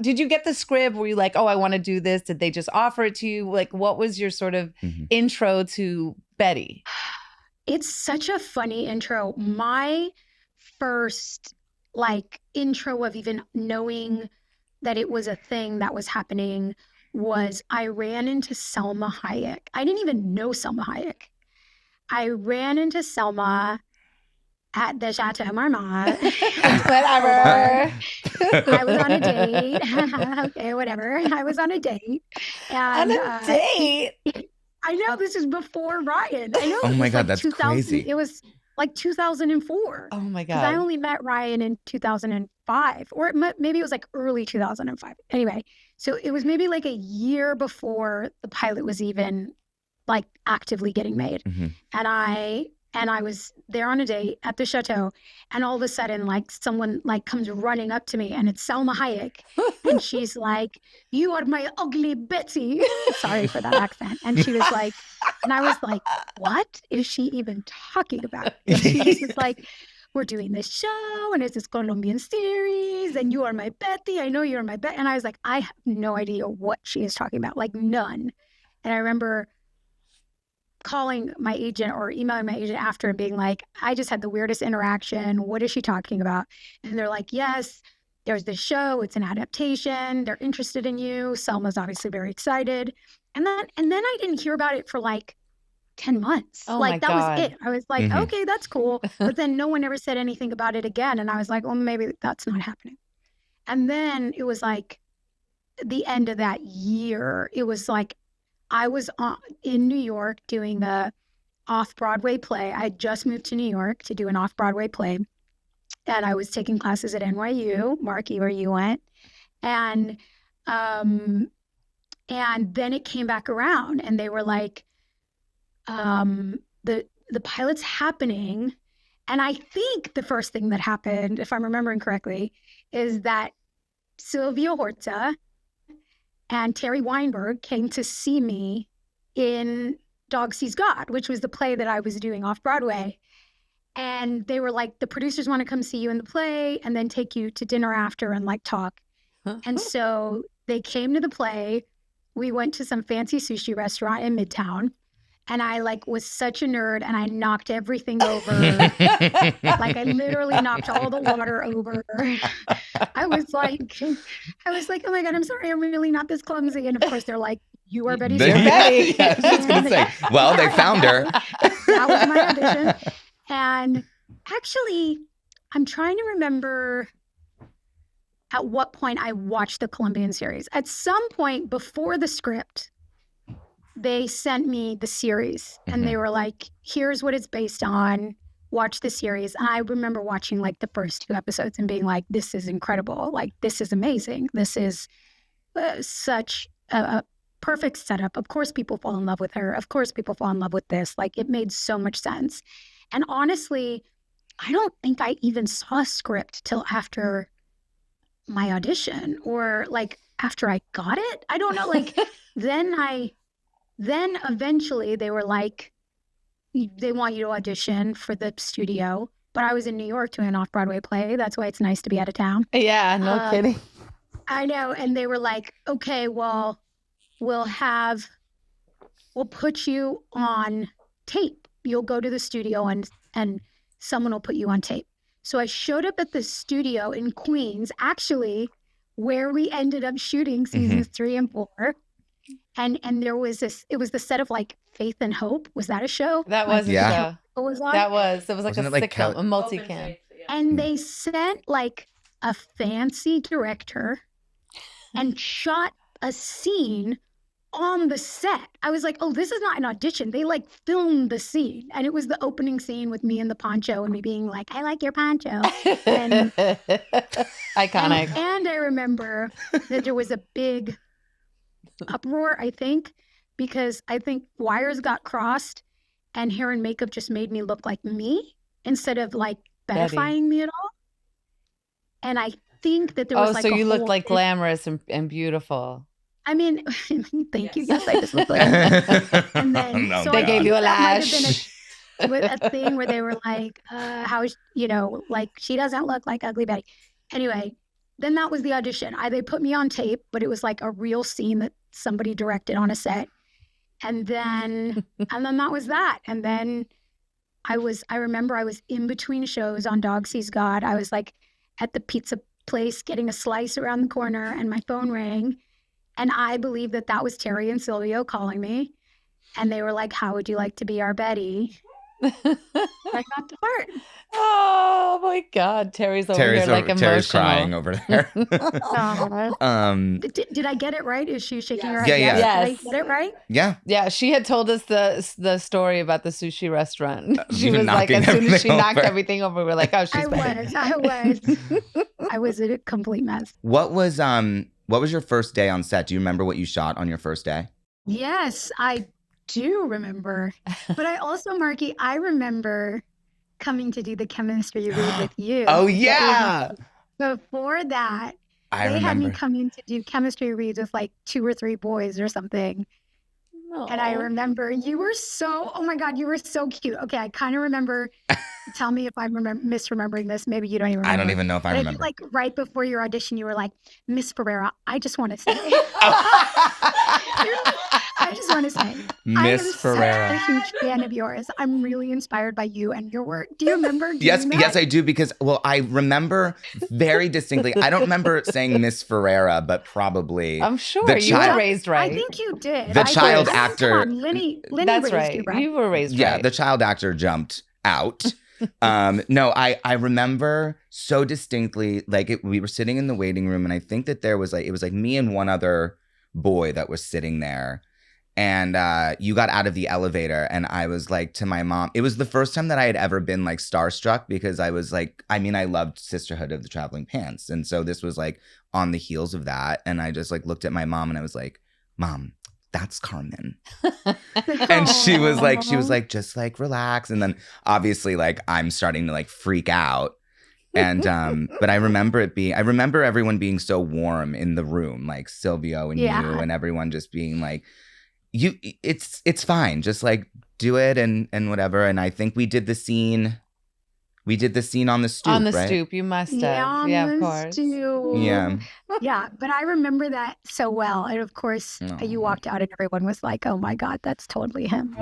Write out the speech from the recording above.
Did you get the script? Were you like, oh, I want to do this? Did they just offer it to you? Like, what was your sort of intro to Betty? It's such a funny intro. My first like intro of even knowing that it was a thing that was happening was I ran into Selma Hayek. I didn't even know Selma Hayek. I ran into Selma at the Chateau Marmont. Whatever. I was on a date. Okay, whatever. I was on a date. And, on a date? I know, this is before Ryan. I know. Oh my God, that's crazy. It was like 2004. Oh my God. Because I only met Ryan in 2005, or maybe it was like early 2005. Anyway, so it was maybe like a year before the pilot was even like actively getting made. And I was there on a date at the chateau, and all of a sudden, like someone like comes running up to me, and it's Selma Hayek, and she's like, "You are my ugly Betty." Sorry for that accent. And she was like, and I was like, "What is she even talking about?" And she was just like, "We're doing this show, and it's this Colombian series, and you are my Betty. I know you're my Betty." And I was like, I have no idea what she is talking about, like none. And I remember calling my agent or emailing my agent after and being like, I just had the weirdest interaction. What is she talking about? And they're like, yes, there's this show. It's an adaptation. They're interested in you. Selma's obviously very excited. And then I didn't hear about it for like 10 months. Oh like that God. was it. I was like, okay, that's cool. But then no one ever said anything about it again. And I was like, well, maybe that's not happening. And then it was like the end of that year, it was like, I was in New York doing a off-Broadway play. I had just moved to New York to do an off-Broadway play. And I was taking classes at NYU, Marky, where you went. And then it came back around, and they were like, the pilot's happening. And I think the first thing that happened, if I'm remembering correctly, is that Sylvia Horta and Terry Weinberg came to see me in Dog Sees God, which was the play that I was doing off Broadway. And they were like, the producers want to come see you in the play and then take you to dinner after and like talk. And so they came to the play. We went to some fancy sushi restaurant in Midtown. And I like was such a nerd, and I knocked everything over. Like I literally knocked all the water over. I was like, oh my God, I'm sorry, I'm really not this clumsy. And of course they're like, you are Betty. You're Betty. Yeah, I was just gonna say, well, they found her. That was my audition. And actually, I'm trying to remember at what point I watched the Colombian series. At some point before the script, they sent me the series, and they were like, here's what it's based on. Watch the series. And I remember watching like the first 2 episodes and being like, this is incredible. Like, this is amazing. This is such a perfect setup. Of course, people fall in love with her. Of course, people fall in love with this. Like, it made so much sense. And honestly, I don't think I even saw a script till after my audition, or like after I got it. I don't know. Like, then eventually they were like, they want you to audition for the studio. But I was in New York doing an off-Broadway play. That's why it's nice to be out of town. Yeah, no kidding. I know. And they were like, okay, well, we'll put you on tape. You'll go to the studio and someone will put you on tape. So I showed up at the studio in Queens, actually, where we ended up shooting seasons 3 and 4. And there was it was the set of like Faith and Hope. Was that a show? That was a show. What was on? It was like Wasn't a it like sitcom, a multicam. And they sent like a fancy director and shot a scene on the set. I was like, oh, this is not an audition. They like filmed the scene. And it was the opening scene with me in the poncho and me being like, I like your poncho. And, iconic. And I remember that there was a big uproar, I think, because I think wires got crossed and hair and makeup just made me look like me instead of like bettifying me at all. And I think that there was like so you looked like glamorous and beautiful. I mean, thank you. Yes, I just looked like and then No, so they I gave think you a that might have lash. been a thing where they were like, how, like she doesn't look like Ugly Betty. Anyway, then that was the audition. They put me on tape, but it was like a real scene that somebody directed on a set. And then that was that. And then I remember I was in between shows on Dog Sees God. I was like at the pizza place getting a slice around the corner, and my phone rang. And I believe that was Terry and Silvio calling me. And they were like, how would you like to be our Betty? I got the part. Oh my God. Terry's over here like emotional. Terry's crying over there. Did I get it right? Is she shaking her head? Yeah. Yes. Did I get it right? Yeah. Yeah, she had told us the story about the sushi restaurant. She Even was like, as soon as she knocked everything over, we were like, oh, she's back. I was a complete mess. What was your first day on set? Do you remember what you shot on your first day? Yes, I do remember. But I also, Marky, I remember coming to do the chemistry read with you. Oh, yeah. Before that, I had me remember. come in to do chemistry reads with like 2 or 3 boys or something. And I remember you were oh my God, you were so cute. Okay, I kind of remember. Tell me if I'm misremembering this. Maybe you don't even remember. I don't even know if I remember. Like right before your audition, you were like, Miss Ferrera, I just want to say. I just want to say, Miss Ferrera. I'm such a huge fan of yours. I'm really inspired by you and your work. Do you remember doing Yes, that? yes, I do, because, well, I remember very distinctly. I don't remember saying Miss Ferrera, but probably. I'm sure the you were raised right. I think you did. The child actor. Lenny That's raised right. you right. You were raised right. Yeah, the child actor jumped out. No, I remember so distinctly, like we were sitting in the waiting room, and I think that it was like me and one other boy that was sitting there. And you got out of the elevator, and I was like to my mom, it was the first time that I had ever been like starstruck, because I was like, I mean, I loved Sisterhood of the Traveling Pants. And so this was like on the heels of that. And I just like looked at my mom and I was like, Mom, that's Carmen. And she was like, just like relax. And then obviously like I'm starting to like freak out. And but I remember everyone being so warm in the room, like Silvio and you and everyone just being like, it's fine, just like do it and whatever. And I think we did the scene on the stoop. On the right? stoop, you must have. Yeah, of course. Stoop. Yeah, but I remember that so well. And of course, you walked out and everyone was like, oh my God, that's totally him.